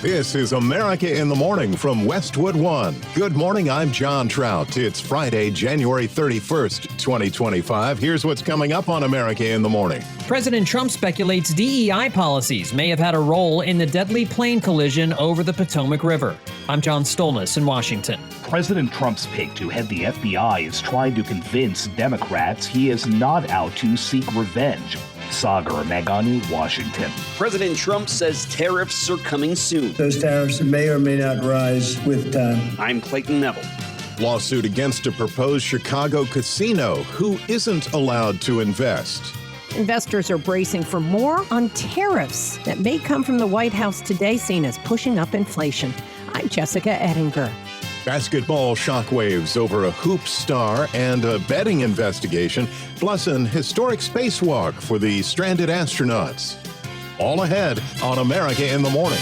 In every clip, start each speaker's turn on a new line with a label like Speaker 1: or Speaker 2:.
Speaker 1: This is America in the Morning from Westwood One. Good morning, I'm John Trout. It's Friday, January 31st, 2025. Here's what's coming up on America in the Morning.
Speaker 2: President Trump speculates DEI policies may have had a role in the deadly plane collision over the Potomac River. I'm John Stolnis in Washington.
Speaker 3: President Trump's pick to head the FBI is trying to convince Democrats he is not out to seek revenge. Sagar Meghani, Washington.
Speaker 4: President Trump says tariffs are coming soon.
Speaker 5: Those tariffs may or may not rise with time.
Speaker 4: I'm Clayton Neville.
Speaker 1: Lawsuit against a proposed Chicago casino who isn't allowed to invest.
Speaker 6: Investors are bracing for more on tariffs that may come from the White House today, seen as pushing up inflation. I'm Jessica Ettinger.
Speaker 1: Basketball shockwaves over a hoop star and a betting investigation, plus an historic spacewalk for the stranded astronauts. All ahead on America in the Morning.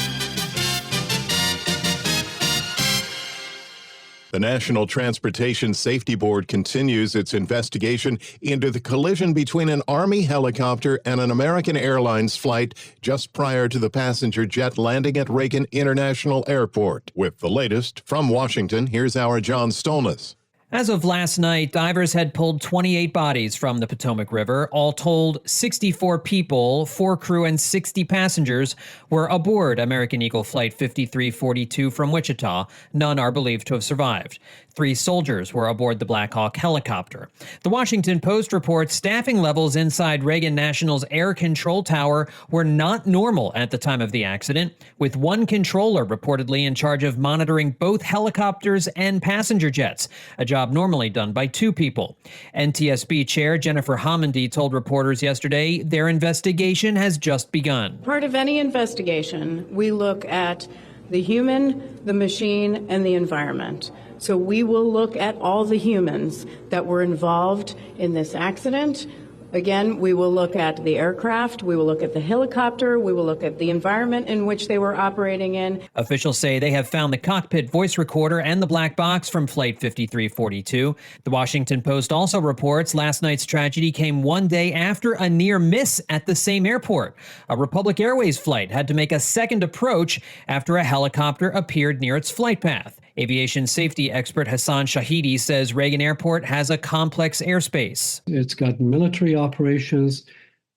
Speaker 1: The National Transportation Safety Board continues its investigation into the collision between an Army helicopter and an American Airlines flight just prior to the passenger jet landing at Reagan International Airport. With the latest from Washington, here's our John Stolnis.
Speaker 2: As of last night, divers had pulled 28 bodies from the Potomac River. All told, 64 people, 4 crew and 60 passengers were aboard American Eagle Flight 5342 from Wichita. None are believed to have survived. 3 soldiers were aboard the Black Hawk helicopter. The Washington Post reports staffing levels inside Reagan National's air control tower were not normal at the time of the accident, with one controller reportedly in charge of monitoring both helicopters and passenger jets, a job normally done by 2 people. NTSB Chair Jennifer Homendy told reporters yesterday their investigation has just begun.
Speaker 7: Part of any investigation, we look at the human, the machine, and the environment. So we will look at all the humans that were involved in this accident. Again, we will look at the aircraft, we will look at the helicopter, we will look at the environment in which they were operating in.
Speaker 2: Officials say they have found the cockpit voice recorder and the black box from Flight 5342. The Washington Post also reports last night's tragedy came one day after a near miss at the same airport. A Republic Airways flight had to make a second approach after a helicopter appeared near its flight path. Aviation safety expert Hassan Shahidi says Reagan Airport has a complex airspace.
Speaker 8: It's got military operations,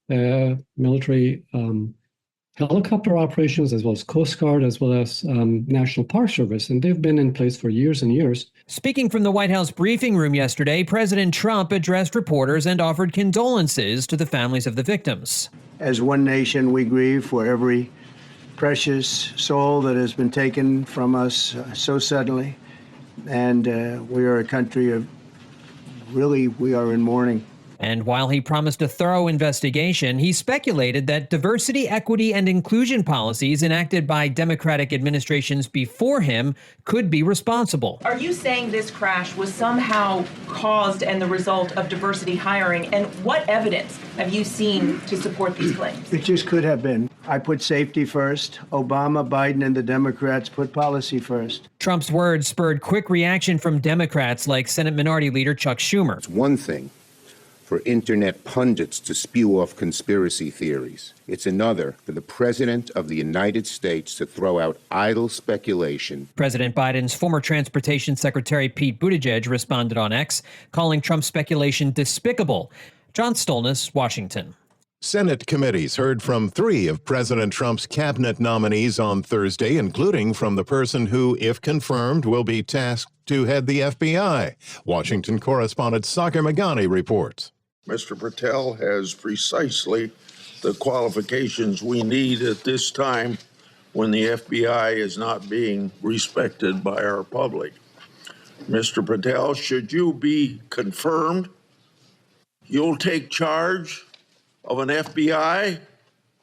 Speaker 8: military helicopter operations, as well as Coast Guard, as well as National Park Service, and they've been in place for years and years.
Speaker 2: Speaking from the White House briefing room yesterday, President Trump addressed reporters and offered condolences to the families of the victims.
Speaker 5: As one nation, we grieve for every precious soul that has been taken from us so suddenly. And we are a country of, really, we are in mourning.
Speaker 2: And while he promised a thorough investigation, he speculated that diversity, equity, and inclusion policies enacted by Democratic administrations before him could be responsible.
Speaker 9: Are you saying this crash was somehow caused and the result of diversity hiring? And what evidence have you seen to support these claims?
Speaker 5: It just could have been. I put safety first. Obama, Biden, and the Democrats put policy first.
Speaker 2: Trump's words spurred quick reaction from Democrats like Senate Minority Leader Chuck Schumer.
Speaker 10: It's one thing for internet pundits to spew off conspiracy theories. It's another for the President of the United States to throw out idle speculation.
Speaker 2: President Biden's former Transportation Secretary Pete Buttigieg responded on X, calling Trump's speculation despicable. John Stolnis, Washington.
Speaker 1: Senate committees heard from 3 of President Trump's cabinet nominees on Thursday, including from the person who, if confirmed, will be tasked to head the FBI. Washington correspondent Sagar Meghani reports.
Speaker 11: Mr. Patel has precisely the qualifications we need at this time when the FBI is not being respected by our public. Mr. Patel, should you be confirmed, you'll take charge of an FBI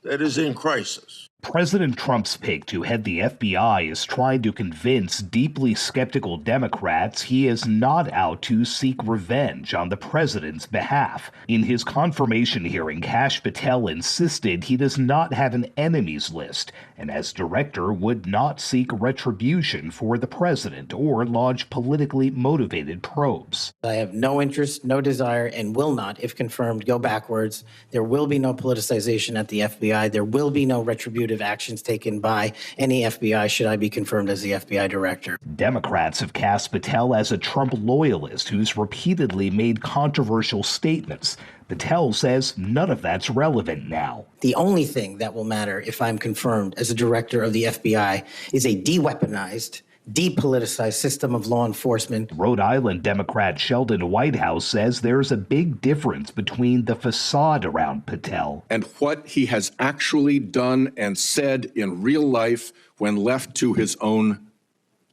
Speaker 11: that is in crisis.
Speaker 3: President Trump's pick to head the FBI is trying to convince deeply skeptical Democrats he is not out to seek revenge on the president's behalf. In his confirmation hearing, Kash Patel insisted he does not have an enemies list, and as director would not seek retribution for the president or lodge politically motivated probes.
Speaker 12: I have no interest, no desire, and will not, if confirmed, go backwards. There will be no politicization at the FBI. There will be no retribution punitive actions taken by any FBI should I be confirmed as the FBI director.
Speaker 3: Democrats have cast Patel as a Trump loyalist who's repeatedly made controversial statements. Patel says none of that's relevant now.
Speaker 12: The only thing that will matter if I'm confirmed as a director of the FBI is a de-weaponized, depoliticized system of law enforcement.
Speaker 3: Rhode Island Democrat Sheldon Whitehouse says there's a big difference between the facade around Patel
Speaker 13: and what he has actually done and said in real life when left to his own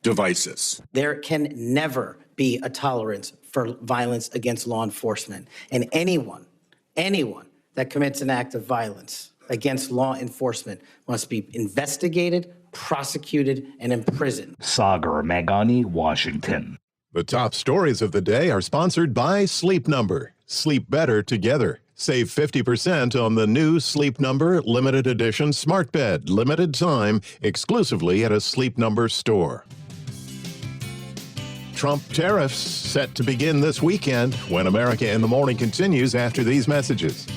Speaker 13: devices.
Speaker 12: There can never be a tolerance for violence against law enforcement. And anyone that commits an act of violence against law enforcement must be investigated, prosecuted, and imprisoned.
Speaker 3: Sagar Meghani, Washington.
Speaker 1: The top stories of the day are sponsored by Sleep Number. Sleep better together. Save 50% on the new Sleep Number limited edition smart bed. Limited time, exclusively at a Sleep Number store. Trump tariffs set to begin this weekend when America in the Morning continues after these messages.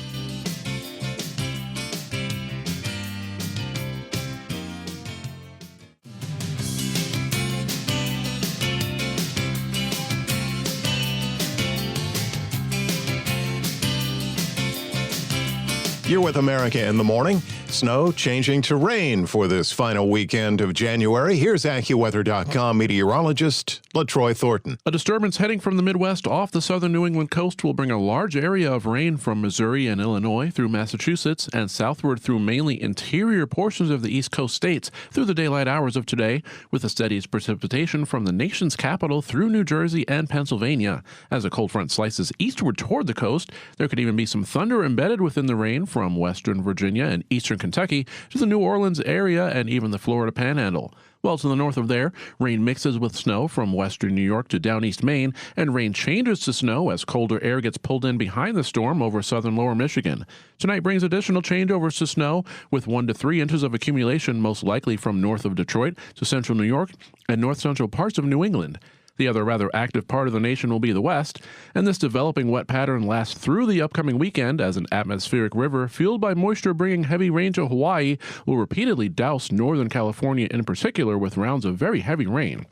Speaker 1: You're with America in the Morning. Snow changing to rain for this final weekend of January. Here's AccuWeather.com meteorologist LaTroy Thornton.
Speaker 14: A disturbance heading from the Midwest off the southern New England coast will bring a large area of rain from Missouri and Illinois through Massachusetts and southward through mainly interior portions of the East Coast states through the daylight hours of today, with the steadiest precipitation from the nation's capital through New Jersey and Pennsylvania. As a cold front slices eastward toward the coast, there could even be some thunder embedded within the rain from western Virginia and eastern Kentucky to the New Orleans area and even the Florida Panhandle. Well, to the north of there, rain mixes with snow from western New York to down east Maine, and rain changes to snow as colder air gets pulled in behind the storm over southern lower Michigan. Tonight brings additional changeovers to snow, with 1 to 3 inches of accumulation most likely from north of Detroit to central New York and north central parts of New England. The other rather active part of the nation will be the west, and this developing wet pattern lasts through the upcoming weekend as an atmospheric river fueled by moisture bringing heavy rain to Hawaii will repeatedly douse northern California in particular with rounds of very heavy rain.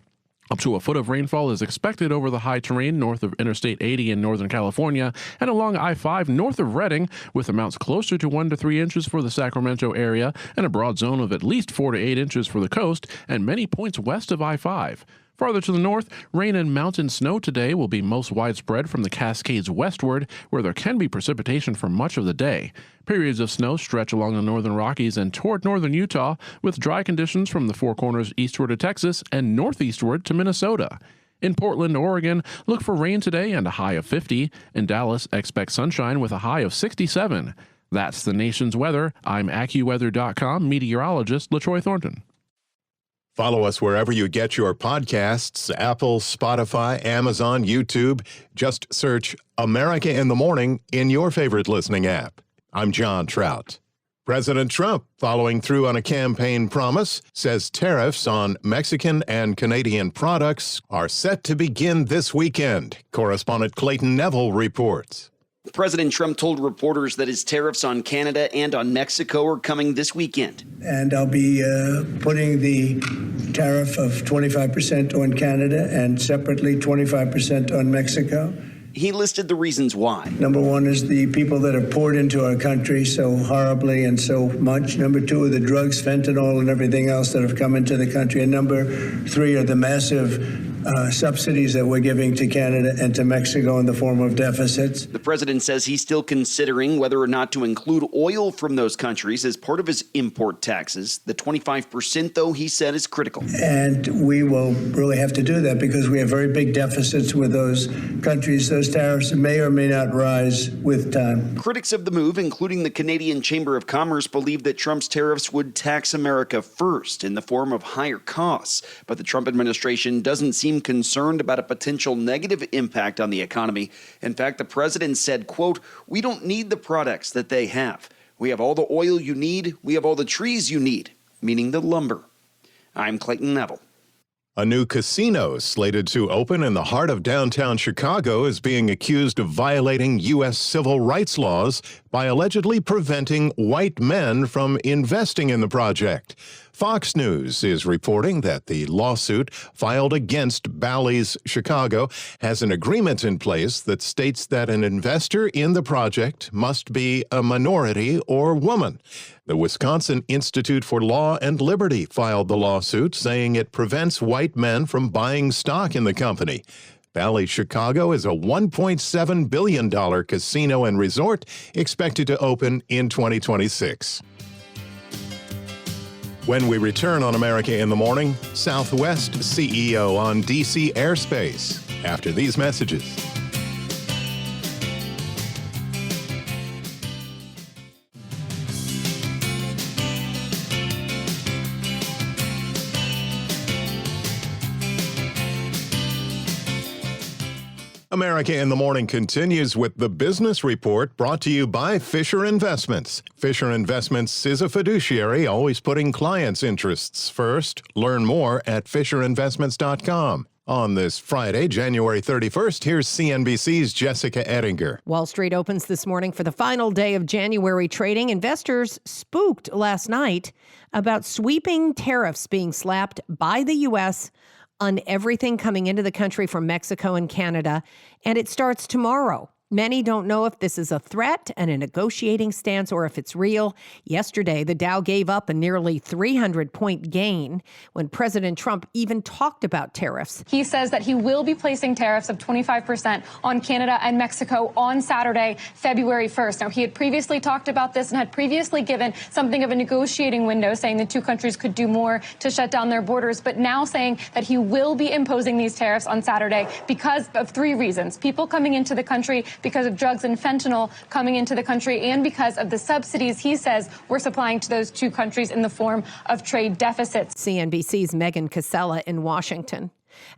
Speaker 14: Up to a foot of rainfall is expected over the high terrain north of Interstate 80 in Northern California and along I-5 north of Redding, with amounts closer to 1 to 3 inches for the Sacramento area and a broad zone of at least 4 to 8 inches for the coast and many points west of I-5. Farther to the north, rain and mountain snow today will be most widespread from the Cascades westward, where there can be precipitation for much of the day. Periods of snow stretch along the northern Rockies and toward northern Utah, with dry conditions from the Four Corners eastward to Texas and northeastward to Minnesota. In Portland, Oregon, look for rain today and a high of 50. In Dallas, expect sunshine with a high of 67. That's the nation's weather. I'm AccuWeather.com meteorologist LaTroy Thornton.
Speaker 1: Follow us wherever you get your podcasts, Apple, Spotify, Amazon, YouTube. Just search America in the Morning in your favorite listening app. I'm John Trout. President Trump, following through on a campaign promise, says tariffs on Mexican and Canadian products are set to begin this weekend. Correspondent Clayton Neville reports.
Speaker 4: President Trump told reporters that his tariffs on Canada and on Mexico are coming this weekend.
Speaker 5: And I'll be putting the tariff of 25% on Canada and separately 25% on Mexico.
Speaker 4: He listed the reasons why.
Speaker 5: Number one is the people that have poured into our country so horribly and so much. Number two are the drugs, fentanyl, and everything else that have come into the country. And number three are the massive subsidies that we're giving to Canada and to Mexico in the form of deficits.
Speaker 4: The president says he's still considering whether or not to include oil from those countries as part of his import taxes. The 25%, though, he said, is critical.
Speaker 5: And we will really have to do that because we have very big deficits with those countries. Those tariffs may or may not rise with time.
Speaker 4: Critics of the move, including the Canadian Chamber of Commerce, believe that Trump's tariffs would tax America first in the form of higher costs. But the Trump administration doesn't seem concerned about a potential negative impact on the economy. In fact, the president said, quote, "We don't need the products that they have. We have all the oil you need. We have all the trees you need," meaning the lumber. I'm Clayton Neville.
Speaker 1: A new casino slated to open in the heart of downtown Chicago is being accused of violating U.S. civil rights laws by allegedly preventing white men from investing in the project. Fox News is reporting that the lawsuit filed against Bally's Chicago has an agreement in place that states that an investor in the project must be a minority or woman. The Wisconsin Institute for Law and Liberty filed the lawsuit, saying it prevents white men from buying stock in the company. Bally's Chicago is a $1.7 billion casino and resort expected to open in 2026. When we return on America in the Morning, Southwest CEO on D.C. airspace after these messages. America in the Morning continues with the Business Report, brought to you by Fisher Investments. Fisher Investments is a fiduciary, always putting clients' interests first. Learn more at FisherInvestments.com. On this Friday, January 31st, here's CNBC's Jessica Ettinger.
Speaker 6: Wall Street opens this morning for the final day of January trading. Investors spooked last night about sweeping tariffs being slapped by the U.S. on everything coming into the country from Mexico and Canada, and it starts tomorrow. Many don't know if this is a threat and a negotiating stance or if it's real. Yesterday, the Dow gave up a nearly 300-point gain when President Trump even talked about tariffs.
Speaker 15: He says that he will be placing tariffs of 25% on Canada and Mexico on Saturday, February 1st. Now, he had previously talked about this and had previously given something of a negotiating window, saying the two countries could do more to shut down their borders, but now saying that he will be imposing these tariffs on Saturday because of three reasons. People coming into the country because of drugs and fentanyl coming into the country, and because of the subsidies he says we're supplying to those two countries in the form of trade deficits.
Speaker 6: CNBC's Megan Casella in Washington.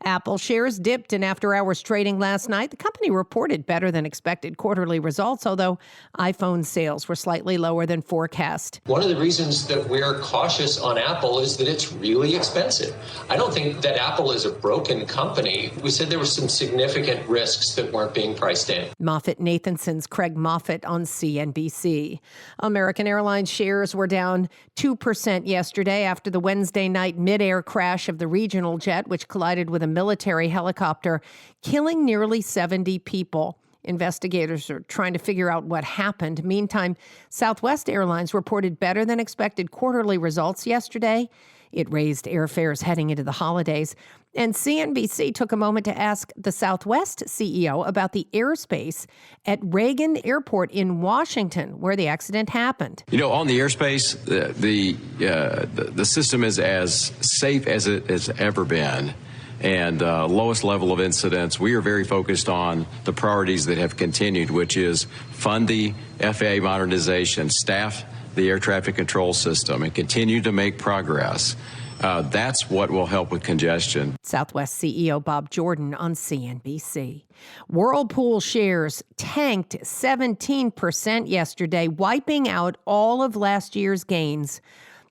Speaker 6: Apple shares dipped in after-hours trading last night. The company reported better than expected quarterly results, although iPhone sales were slightly lower than forecast.
Speaker 16: One of the reasons that we're cautious on Apple is that it's really expensive. I don't think that Apple is a broken company. We said there were some significant risks that weren't being priced in.
Speaker 6: MoffettNathanson's Craig Moffett on CNBC. American Airlines shares were down 2% yesterday after the Wednesday night mid-air crash of the regional jet, which collided with a military helicopter, killing nearly 70 people. Investigators are trying to figure out what happened. Meantime, Southwest Airlines reported better than expected quarterly results yesterday. It raised airfares heading into the holidays. And CNBC took a moment to ask the Southwest CEO about the airspace at Reagan Airport in Washington, where the accident happened.
Speaker 17: You know, on the airspace, the system is as safe as it has ever been. And lowest level of incidents. We are very focused on the priorities that have continued, which is fund the FAA modernization, staff the air traffic control system, and continue to make progress. That's what will help with congestion.
Speaker 6: Southwest CEO Bob Jordan on CNBC. Whirlpool shares tanked 17% yesterday, wiping out all of last year's gains.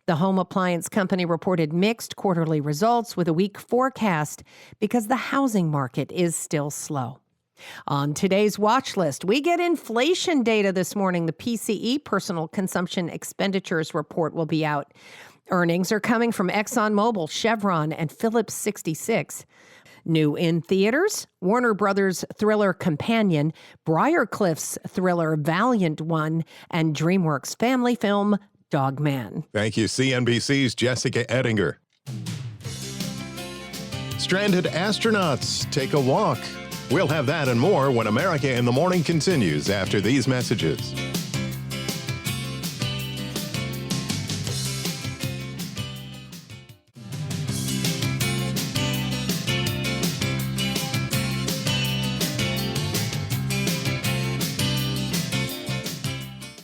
Speaker 6: The home appliance company reported mixed quarterly results with a weak forecast because the housing market is still slow. On today's watch list, we get inflation data this morning. The PCE, Personal Consumption Expenditures Report, will be out. Earnings are coming from ExxonMobil, Chevron, and Phillips 66. New in theaters, Warner Brothers thriller Companion, Briarcliff's thriller Valiant One, and DreamWorks family film Dogman.
Speaker 1: Thank you, CNBC's Jessica Ettinger. Stranded astronauts take a walk. We'll have that and more when America in the Morning continues after these messages.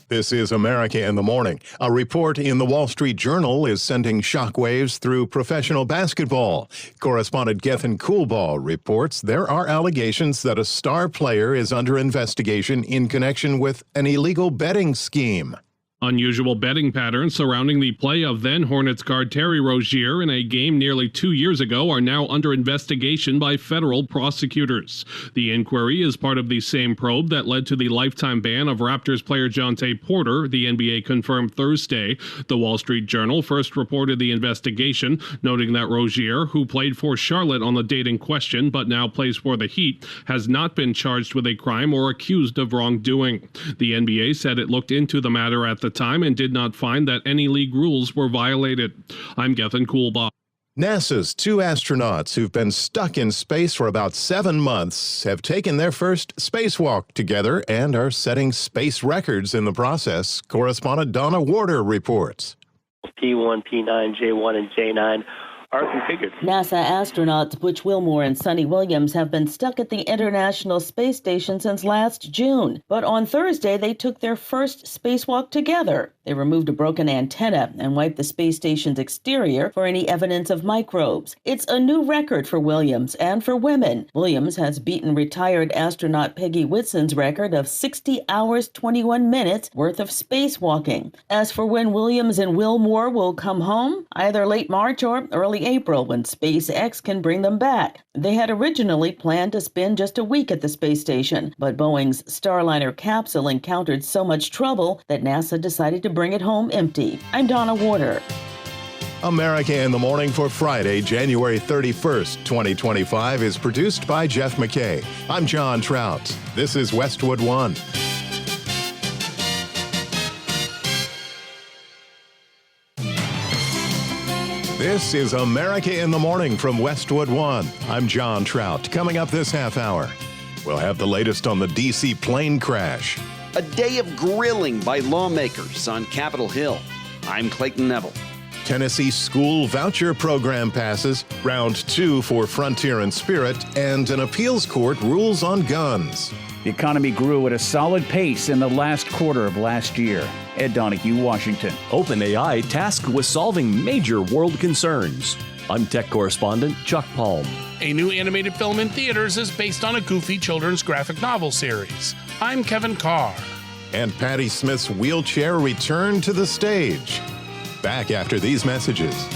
Speaker 1: This is America in the Morning. A report in the Wall Street Journal is sending shockwaves through professional basketball. Correspondent Gethin Coolball reports there are allegations that a star player is under investigation in connection with an illegal betting scheme.
Speaker 18: Unusual betting patterns surrounding the play of then Hornets guard Terry Rozier in a game nearly 2 years ago are now under investigation by federal prosecutors. The inquiry is part of the same probe that led to the lifetime ban of Raptors player Jontay Porter, the NBA confirmed Thursday. The Wall Street Journal first reported the investigation, noting that Rozier, who played for Charlotte on the date in question but now plays for the Heat, has not been charged with a crime or accused of wrongdoing. The NBA said it looked into the matter at the time and did not find that any league rules were violated. I'm Gethin Coolbaugh.
Speaker 1: NASA's 2 astronauts who've been stuck in space for about 7 months have taken their first spacewalk together and are setting space records in the process. Correspondent Donna Warder reports.
Speaker 19: P1, P9, J1, and J9 are configured.
Speaker 20: NASA astronauts Butch Wilmore and Sonny Williams have been stuck at the International Space Station since last June. But on Thursday, they took their first spacewalk together. They removed a broken antenna and wiped the space station's exterior for any evidence of microbes. It's a new record for Williams and for women. Williams has beaten retired astronaut Peggy Whitson's record of 60 hours, 21 minutes worth of spacewalking. As for when Williams and Wilmore will come home, either late March or early April, when SpaceX can bring them back. They had originally planned to spend just a week at the space station, but Boeing's Starliner capsule encountered so much trouble that NASA decided to bring it home empty. I'm Donna Warder.
Speaker 1: America in the Morning for Friday, January 31st, 2025 is produced by Jeff McKay. I'm John Trout. This is Westwood One. This is America in the Morning from Westwood One. I'm John Trout. Coming up this half hour, we'll have the latest on the D.C. plane crash.
Speaker 4: A day of grilling by lawmakers on Capitol Hill. I'm Clayton Neville.
Speaker 1: Tennessee school voucher program passes, round 2 for Frontier and Spirit, and an appeals court rules on guns.
Speaker 21: The economy grew at a solid pace in the last quarter of last year. Ed Donahue, Washington.
Speaker 22: OpenAI tasked with solving major world concerns. I'm tech correspondent Chuck Palm.
Speaker 23: A new animated film in theaters is based on a goofy children's graphic novel series. I'm Kevin Carr.
Speaker 1: And Patti Smith's wheelchair returned to the stage. Back after these messages.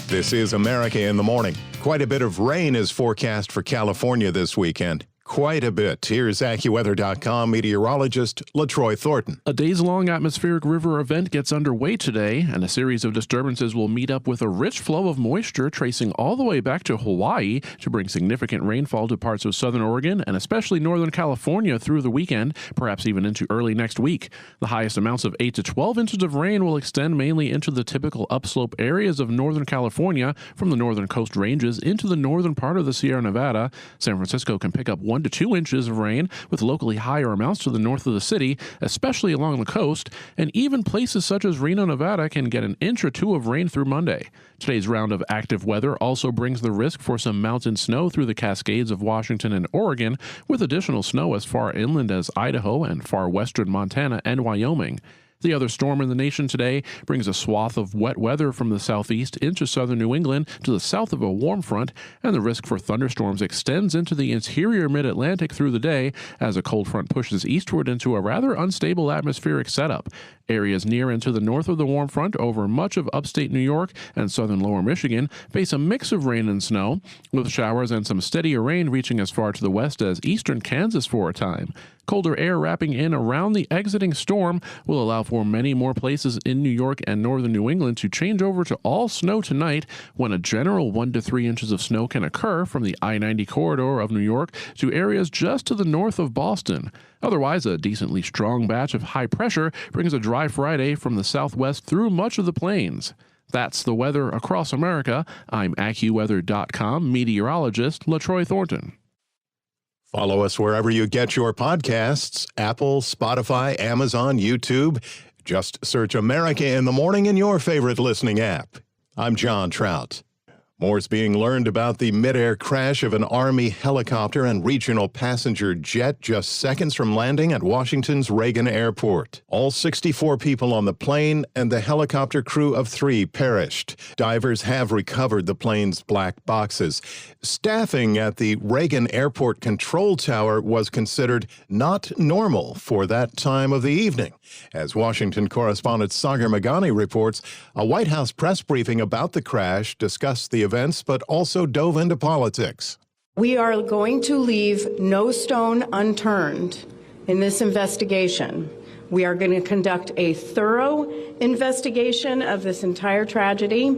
Speaker 1: This is America in the Morning. Quite a bit of rain is forecast for California this weekend. Quite a bit. Here's AccuWeather.com meteorologist LaTroy Thornton.
Speaker 14: A days-long atmospheric river event gets underway today, and a series of disturbances will meet up with a rich flow of moisture tracing all the way back to Hawaii to bring significant rainfall to parts of southern Oregon and especially northern California through the weekend, perhaps even into early next week. The highest amounts of 8 to 12 inches of rain will extend mainly into the typical upslope areas of northern California from the northern coast ranges into the northern part of the Sierra Nevada. San Francisco can pick up 1 to 2 inches of rain, with locally higher amounts to the north of the city, especially along the coast, and even places such as Reno, Nevada can get an inch or 2 of rain through Monday. Today's round of active weather also brings the risk for some mountain snow through the Cascades of Washington and Oregon, with additional snow as far inland as Idaho and far western Montana and Wyoming. The other storm in the nation today brings a swath of wet weather from the southeast into southern New England to the south of a warm front, and the risk for thunderstorms extends into the interior mid-Atlantic through the day as a cold front pushes eastward into a rather unstable atmospheric setup. Areas near and to the north of the warm front over much of upstate New York and southern lower Michigan face a mix of rain and snow, with showers and some steadier rain reaching as far to the west as eastern Kansas for a time. Colder air wrapping in around the exiting storm will allow for many more places in New York and northern New England to change over to all snow tonight, when a general 1 to 3 inches of snow can occur from the I-90 corridor of New York to areas just to the north of Boston. Otherwise, a decently strong batch of high pressure brings a dry Friday from the southwest through much of the plains. That's the weather across America. I'm AccuWeather.com meteorologist LaTroy Thornton.
Speaker 1: Follow us wherever you get your podcasts, Apple, Spotify, Amazon, YouTube. Just search America in the Morning in your favorite listening app. I'm John Trout. More's being learned about the mid-air crash of an Army helicopter and regional passenger jet just seconds from landing at Washington's Reagan Airport. All 64 people on the plane and the helicopter crew of 3 perished. Divers have recovered the plane's black boxes. Staffing at the Reagan Airport control tower was considered not normal for that time of the evening. As Washington correspondent Sagar Meghani reports, a White House press briefing about the crash discussed the events but also dove into politics.
Speaker 7: We are going to leave no stone unturned in this investigation. We are going to conduct a thorough investigation of this entire tragedy,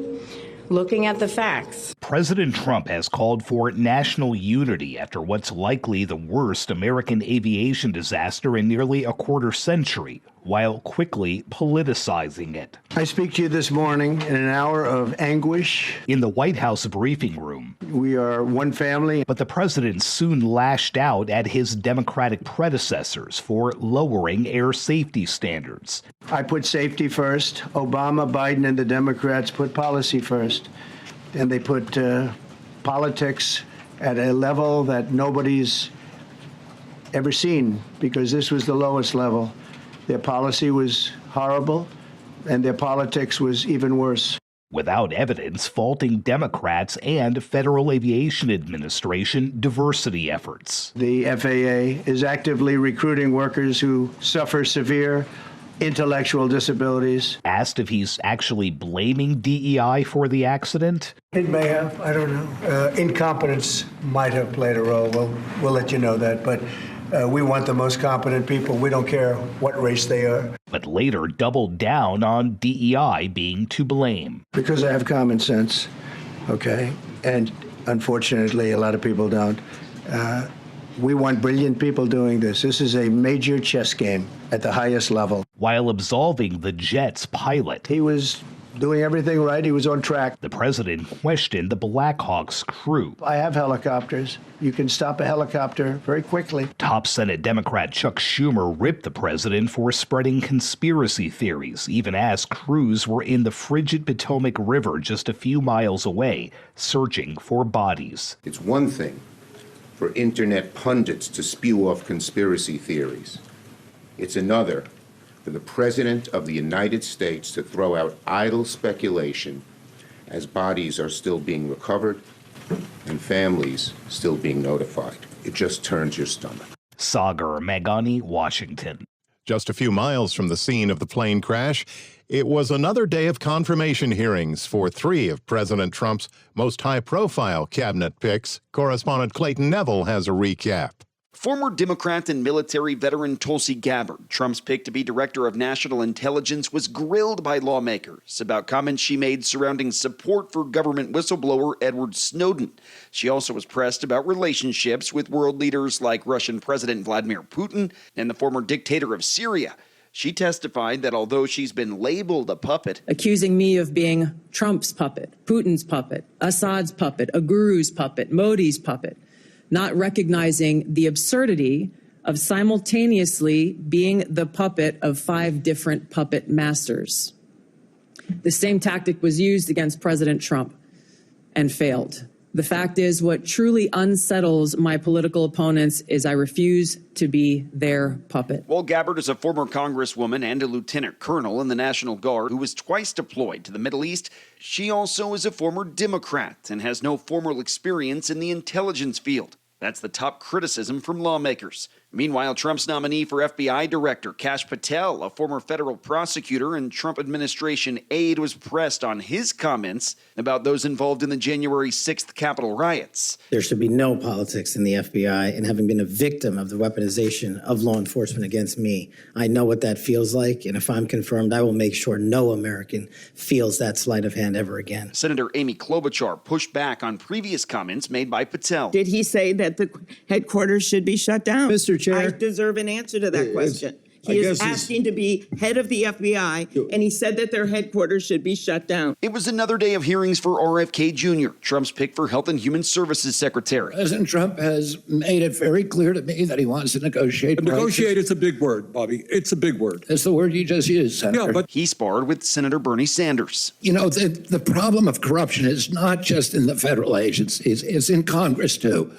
Speaker 7: looking at the facts.
Speaker 3: President Trump has called for national unity after what's likely the worst American aviation disaster in nearly a quarter century, while quickly politicizing it.
Speaker 5: I speak to you this morning in an hour of anguish.
Speaker 3: In the White House briefing room,
Speaker 5: we are one family.
Speaker 3: But the president soon lashed out at his Democratic predecessors for lowering air safety standards.
Speaker 5: I put safety first. Obama, Biden, and the Democrats put policy first. And they put politics at a level that nobody's ever seen, because this was the lowest level. Their policy was horrible, and their politics was even worse.
Speaker 3: Without evidence faulting Democrats and Federal Aviation Administration diversity efforts.
Speaker 5: The FAA is actively recruiting workers who suffer severe intellectual disabilities.
Speaker 3: Asked if he's actually blaming DEI for the accident.
Speaker 5: It may have, I don't know. Incompetence might have played a role. We'll let you know that, but we want the most competent people. We don't care what race they are.
Speaker 3: But later doubled down on DEI being to blame.
Speaker 5: Because I have common sense, okay? And unfortunately, a lot of people don't. We want brilliant people doing this. This is a major chess game at the highest level.
Speaker 3: While absolving the jet's pilot.
Speaker 5: He was doing everything right. He was on track.
Speaker 3: The president questioned the Blackhawks crew.
Speaker 5: I have helicopters. You can stop a helicopter very quickly.
Speaker 3: Top Senate Democrat Chuck Schumer ripped the president for spreading conspiracy theories, even as crews were in the frigid Potomac River just a few miles away, searching for bodies.
Speaker 10: It's one thing for internet pundits to spew off conspiracy theories. It's another for the President of the United States to throw out idle speculation as bodies are still being recovered and families still being notified. It just turns your stomach.
Speaker 3: Sagar Meghani, Washington.
Speaker 1: Just a few miles from the scene of the plane crash, it was another day of confirmation hearings for 3 of President Trump's most high-profile cabinet picks. Correspondent Clayton Neville has a recap.
Speaker 4: Former Democrat and military veteran Tulsi Gabbard, Trump's pick to be Director of National Intelligence, was grilled by lawmakers about comments she made surrounding support for government whistleblower Edward Snowden. She also was pressed about relationships with world leaders like Russian President Vladimir Putin and the former dictator of Syria. She testified that although she's been labeled a puppet,
Speaker 8: accusing me of being Trump's puppet, Putin's puppet, Assad's puppet, a guru's puppet, Modi's puppet, not recognizing the absurdity of simultaneously being the puppet of 5 different puppet masters. The same tactic was used against President Trump and failed. The fact is, what truly unsettles my political opponents is I refuse to be their puppet.
Speaker 4: While Gabbard is a former congresswoman and a lieutenant colonel in the National Guard who was twice deployed to the Middle East, she also is a former Democrat and has no formal experience in the intelligence field. That's the top criticism from lawmakers. Meanwhile, Trump's nominee for FBI Director, Kash Patel, a former federal prosecutor and Trump administration aide, was pressed on his comments about those involved in the January 6th Capitol riots.
Speaker 12: There should be no politics in the FBI, and having been a victim of the weaponization of law enforcement against me, I know what that feels like, and if I'm confirmed, I will make sure no American feels that sleight of hand ever again.
Speaker 4: Senator Amy Klobuchar pushed back on previous comments made by Patel.
Speaker 9: Did he say that the headquarters should be shut down?
Speaker 24: Mr. Chair,
Speaker 9: I deserve an answer to that question.
Speaker 2: He is asking to be head of the FBI, and he said that their headquarters should be shut down.
Speaker 4: It was another day of hearings for RFK Jr., Trump's pick for Health and Human Services Secretary.
Speaker 9: President Trump has made it very clear to me that he wants to negotiate.
Speaker 11: Negotiate is a big word, Bobby. It's a big word.
Speaker 9: That's the word you just used, Senator.
Speaker 11: Yeah, but
Speaker 4: he sparred with Senator Bernie Sanders.
Speaker 9: You know, the problem of corruption is not just in the federal agencies, it's in Congress, too.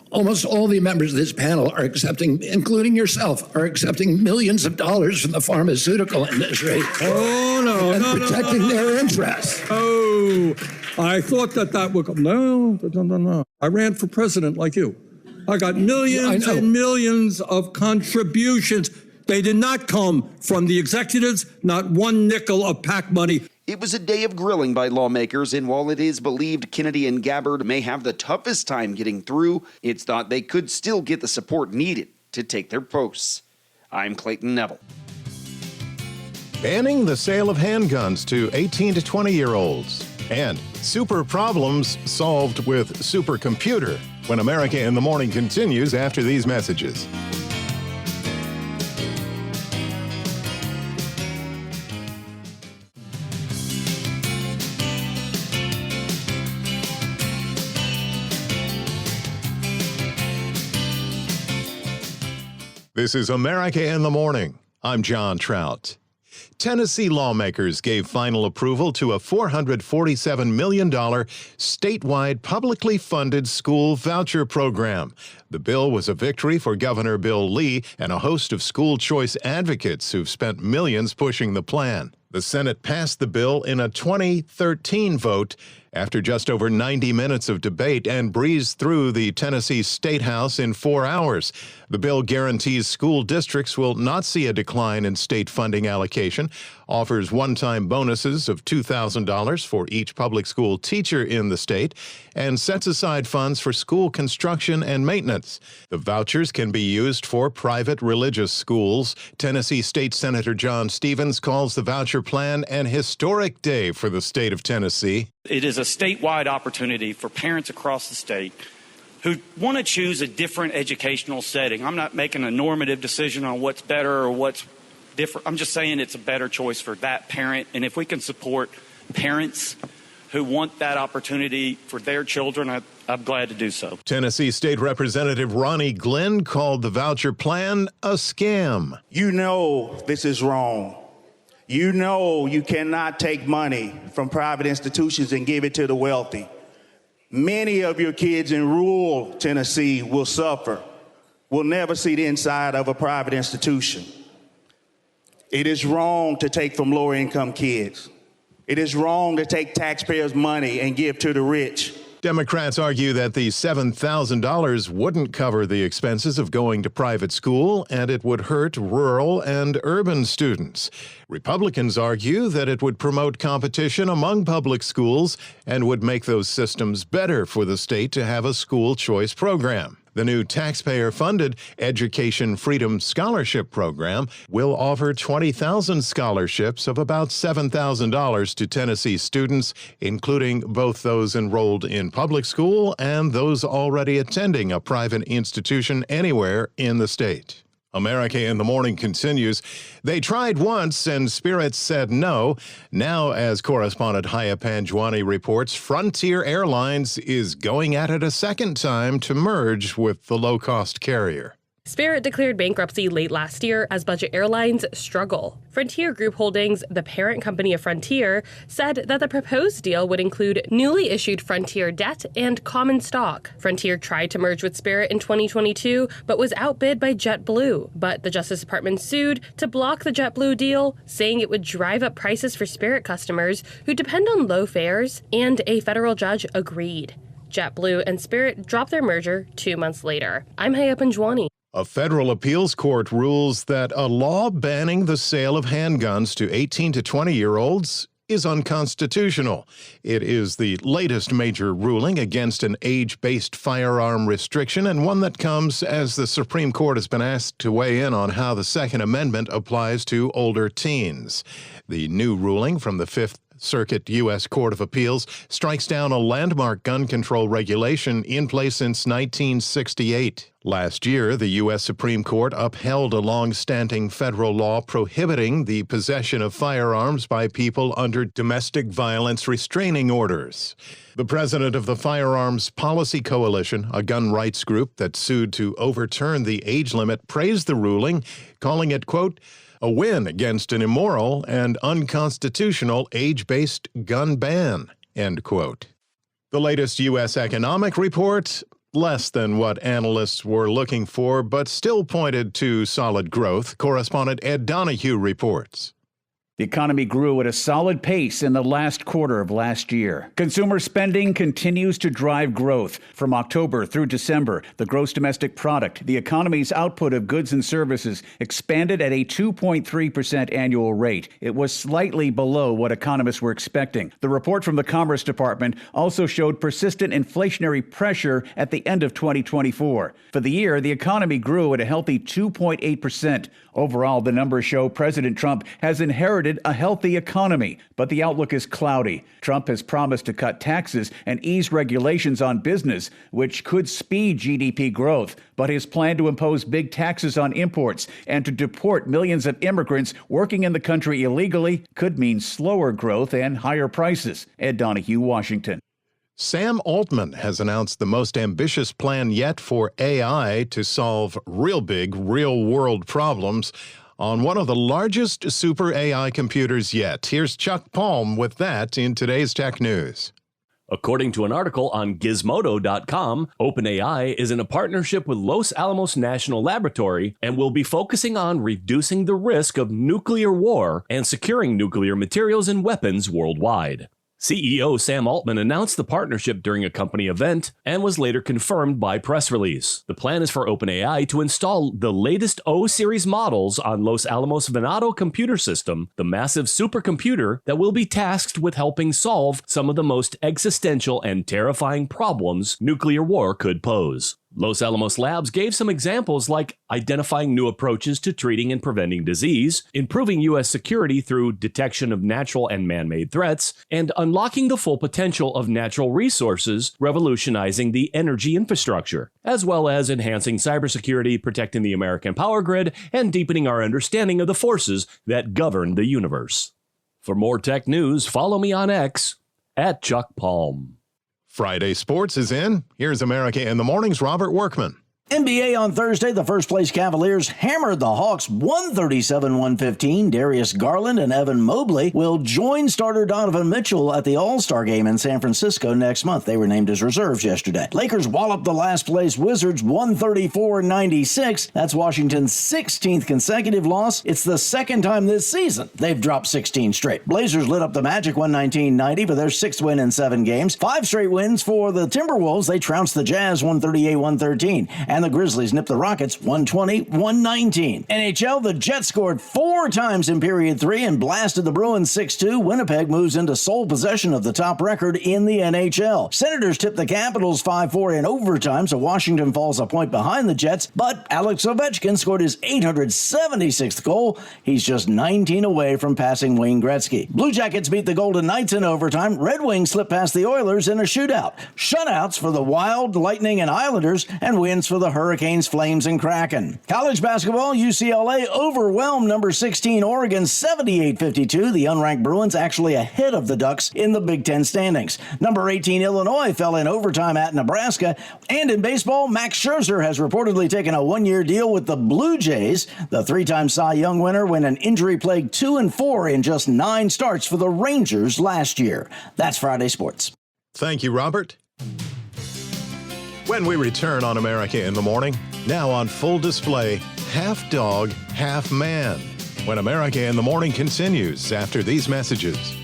Speaker 9: Almost all the members of this panel are accepting, including yourself, are accepting millions of dollars from the pharmaceutical industry.
Speaker 11: Oh, no,
Speaker 9: and
Speaker 11: no,
Speaker 9: protecting their interests.
Speaker 11: Oh, I thought that would come. No. I ran for president like you. I got millions and millions of contributions. They did not come from the executives, not one nickel of PAC money.
Speaker 4: It was a day of grilling by lawmakers, and while it is believed Kennedy and Gabbard may have the toughest time getting through, it's thought they could still get the support needed to take their posts. I'm Clayton Neville.
Speaker 1: Banning the sale of handguns to 18 to 20-year-olds. And super problems solved with supercomputer. When America in the Morning continues after these messages. This is America in the Morning. I'm John Trout. Tennessee lawmakers gave final approval to a $447 million statewide publicly funded school voucher program. The bill was a victory for Governor Bill Lee and a host of school choice advocates who've spent millions pushing the plan. The Senate passed the bill in a 2013 vote after just over 90 minutes of debate and breezed through the Tennessee State House in 4 hours. The bill guarantees school districts will not see a decline in state funding allocation, offers one-time bonuses of $2,000 for each public school teacher in the state, and sets aside funds for school construction and maintenance. The vouchers can be used for private religious schools. Tennessee State Senator John Stevens calls the voucher plan an historic day for the state of Tennessee.
Speaker 24: It is a statewide opportunity for parents across the state who want to choose a different educational setting. I'm not making a normative decision on what's better or what's different. I'm just saying it's a better choice for that parent. And if we can support parents who want that opportunity for their children, I'm glad to do so.
Speaker 1: Tennessee State Representative Ronnie Glenn called the voucher plan a scam.
Speaker 25: You know this is wrong. You know you cannot take money from private institutions and give it to the wealthy. Many of your kids in rural Tennessee will suffer, will never see the inside of a private institution. It is wrong to take from lower income kids. It is wrong to take taxpayers' money and give to the rich.
Speaker 1: Democrats argue that the $7,000 wouldn't cover the expenses of going to private school, and it would hurt rural and urban students. Republicans argue that it would promote competition among public schools and would make those systems better for the state to have a school choice program. The new taxpayer-funded Education Freedom Scholarship Program will offer 20,000 scholarships of about $7,000 to Tennessee students, including both those enrolled in public school and those already attending a private institution anywhere in the state. America in the Morning continues. They tried once and Spirit said no. Now, as correspondent Haya Panjwani reports, Frontier Airlines is going at it a second time to merge with the low-cost carrier.
Speaker 26: Spirit declared bankruptcy late last year as budget airlines struggle. Frontier Group Holdings, the parent company of Frontier, said that the proposed deal would include newly issued Frontier debt and common stock. Frontier tried to merge with Spirit in 2022, but was outbid by JetBlue. But the Justice Department sued to block the JetBlue deal, saying it would drive up prices for Spirit customers who depend on low fares, and a federal judge agreed. JetBlue and Spirit dropped their merger 2 months later. I'm Haya Panjwani.
Speaker 1: A federal appeals court rules that a law banning the sale of handguns to 18 to 20-year-olds is unconstitutional. It is the latest major ruling against an age-based firearm restriction, and one that comes as the Supreme Court has been asked to weigh in on how the Second Amendment applies to older teens. The new ruling from the Fifth Circuit U.S. Court of Appeals strikes down a landmark gun control regulation in place since 1968. Last year, the U.S. Supreme Court upheld a long-standing federal law prohibiting the possession of firearms by people under domestic violence restraining orders. The president of the Firearms Policy Coalition, a gun rights group that sued to overturn the age limit, praised the ruling, calling it, quote, a win against an immoral and unconstitutional age-based gun ban, end quote. The latest U.S. economic report, less than what analysts were looking for, but still pointed to solid growth. Correspondent Ed Donahue reports.
Speaker 21: The economy grew at a solid pace in the last quarter of last year. Consumer spending continues to drive growth. From October through December, the gross domestic product, the economy's output of goods and services, expanded at a 2.3% annual rate. It was slightly below what economists were expecting. The report from the Commerce Department also showed persistent inflationary pressure at the end of 2024. For the year, the economy grew at a healthy 2.8%. Overall, the numbers show President Trump has inherited a healthy economy, but the outlook is cloudy. Trump has promised to cut taxes and ease regulations on business, which could speed GDP growth. But his plan to impose big taxes on imports and to deport millions of immigrants working in the country illegally could mean slower growth and higher prices. Ed Donahue, Washington.
Speaker 1: Sam Altman has announced the most ambitious plan yet for AI to solve real big, real-world problems on one of the largest super AI computers yet. Here's Chuck Palm with that in today's Tech News.
Speaker 22: According to an article on Gizmodo.com, OpenAI is in a partnership with Los Alamos National Laboratory and will be focusing on reducing the risk of nuclear war and securing nuclear materials and weapons worldwide. CEO Sam Altman announced the partnership during a company event and was later confirmed by press release. The plan is for OpenAI to install the latest O-series models on Los Alamos Venado computer system, the massive supercomputer that will be tasked with helping solve some of the most existential and terrifying problems nuclear war could pose. Los Alamos Labs gave some examples like identifying new approaches to treating and preventing disease, improving U.S. security through detection of natural and man-made threats, and unlocking the full potential of natural resources, revolutionizing the energy infrastructure, as well as enhancing cybersecurity, protecting the American power grid, and deepening our understanding of the forces that govern the universe. For more tech news, follow me on X at Chuck Palm.
Speaker 1: Friday Sports is in. Here's America in the Morning's Robert Workman.
Speaker 6: NBA on Thursday, the first-place Cavaliers hammered the Hawks 137-115. Darius Garland and Evan Mobley will join starter Donovan Mitchell at the All-Star Game in San Francisco next month. They were named as reserves yesterday. Lakers walloped the last-place Wizards 134-96. That's Washington's 16th consecutive loss. It's the second time this season they've dropped 16 straight. Blazers lit up the Magic 119-90 for their sixth win in 7 games. 5 straight wins for the Timberwolves. They trounced the Jazz 138-113. And the Grizzlies nipped the Rockets 120-119. NHL, the Jets scored 4 times in period 3 and blasted the Bruins 6-2. Winnipeg moves into sole possession of the top record in the NHL. Senators tipped the Capitals 5-4 in overtime, so Washington falls a point behind the Jets, but Alex Ovechkin scored his 876th goal. He's just 19 away from passing Wayne Gretzky. Blue Jackets beat the Golden Knights in overtime. Red Wings slipped past the Oilers in a shootout. Shutouts for the Wild, Lightning, and Islanders, and wins for the Hurricanes, Flames, and Kraken. College basketball, UCLA overwhelmed number 16 Oregon 78-52. The unranked Bruins actually ahead of the Ducks in the Big Ten standings. Number 18 Illinois fell in overtime at Nebraska. And in baseball, Max Scherzer has reportedly taken a 1-year deal with the Blue Jays. The 3-time Cy Young winner went an injury-plagued 2-4 in just 9 starts for the Rangers last year. That's Friday Sports.
Speaker 1: Thank you, Robert. When we return on America in the Morning, now on full display, half dog, half man. When America in the Morning continues after these messages.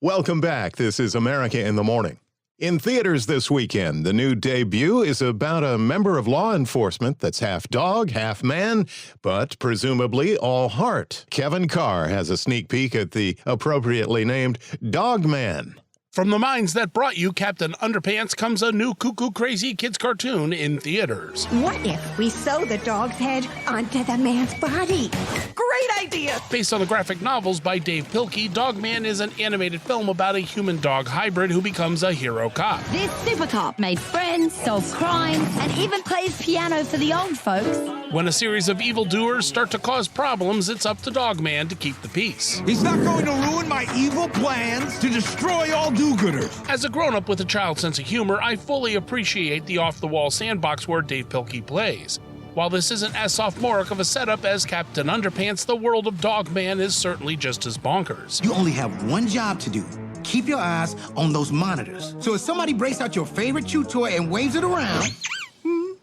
Speaker 1: Welcome back. This is America in the Morning. In theaters this weekend, the new debut is about a member of law enforcement that's half dog, half man, but presumably all heart. Kevin Carr has a sneak peek at the appropriately named Dog Man.
Speaker 23: From the minds that brought you Captain Underpants comes a new cuckoo crazy kids cartoon in theaters.
Speaker 13: What if we sew the dog's head onto the man's body? Great idea!
Speaker 23: Based on the graphic novels by Dave Pilkey, Dogman is an animated film about a human-dog hybrid who becomes a hero cop.
Speaker 13: This super cop made friends, solves crimes, and even plays piano for the old folks.
Speaker 23: When a series of evildoers start to cause problems, it's up to Dogman to keep the peace.
Speaker 15: He's not going to ruin my evil plans to destroy all do-gooders.
Speaker 23: As a grown-up with a child's sense of humor, I fully appreciate the off-the-wall sandbox where Dave Pilkey plays. While this isn't as sophomoric of a setup as Captain Underpants, the world of Dogman is certainly just as bonkers.
Speaker 15: You only have one job to do. Keep your eyes on those monitors. So if somebody breaks out your favorite chew toy and waves it around,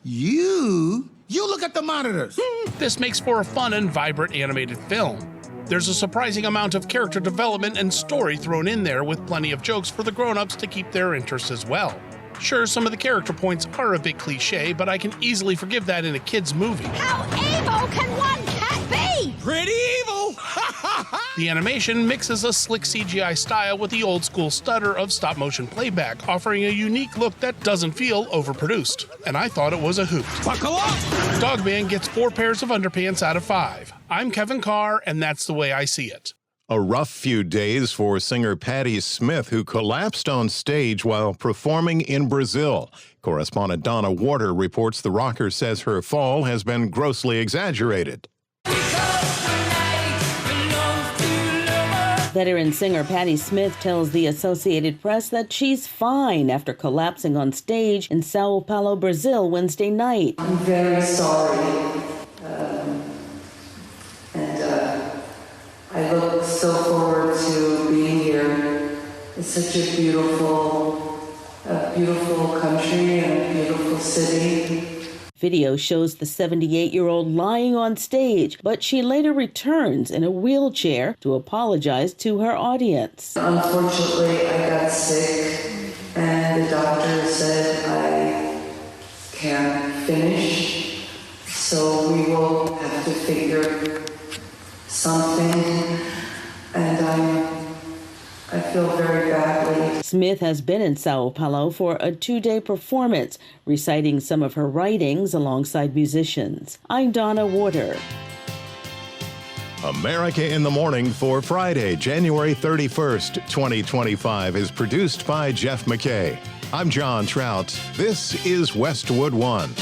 Speaker 15: you look at the monitors.
Speaker 23: This makes for a fun and vibrant animated film. There's a surprising amount of character development and story thrown in there, with plenty of jokes for the grown-ups to keep their interest as well. Sure, some of the character points are a bit cliche, but I can easily forgive that in a kid's movie.
Speaker 13: How evil can one cat be?
Speaker 15: Pretty evil!
Speaker 23: The animation mixes a slick CGI style with the old-school stutter of stop-motion playback, offering a unique look that doesn't feel overproduced. And I thought it was a hoot.
Speaker 15: Buckle up!
Speaker 23: Dogman gets 4 pairs of underpants out of 5. I'm Kevin Carr, and that's the way I see it.
Speaker 1: A rough few days for singer Patti Smith, who collapsed on stage while performing in Brazil. Correspondent Donna Warder reports the rocker says her fall has been grossly exaggerated.
Speaker 20: Veteran singer Patti Smith tells the Associated Press that she's fine after collapsing on stage in Sao Paulo, Brazil, Wednesday night.
Speaker 16: I'm very sorry. I look so forward to being here. It's such a beautiful country and a beautiful city.
Speaker 20: Video shows the 78-year-old lying on stage, but she later returns in a wheelchair to apologize to her audience.
Speaker 16: Unfortunately, I got sick, and the doctor said I can't finish, so we will have to figure something, and I feel very badly.
Speaker 20: Smith has been in Sao Paulo for a 2-day performance, reciting some of her writings alongside musicians. I'm Donna Warder.
Speaker 1: America in the Morning for Friday, January 31st, 2025 is produced by Jeff McKay. I'm John Trout. This is Westwood One.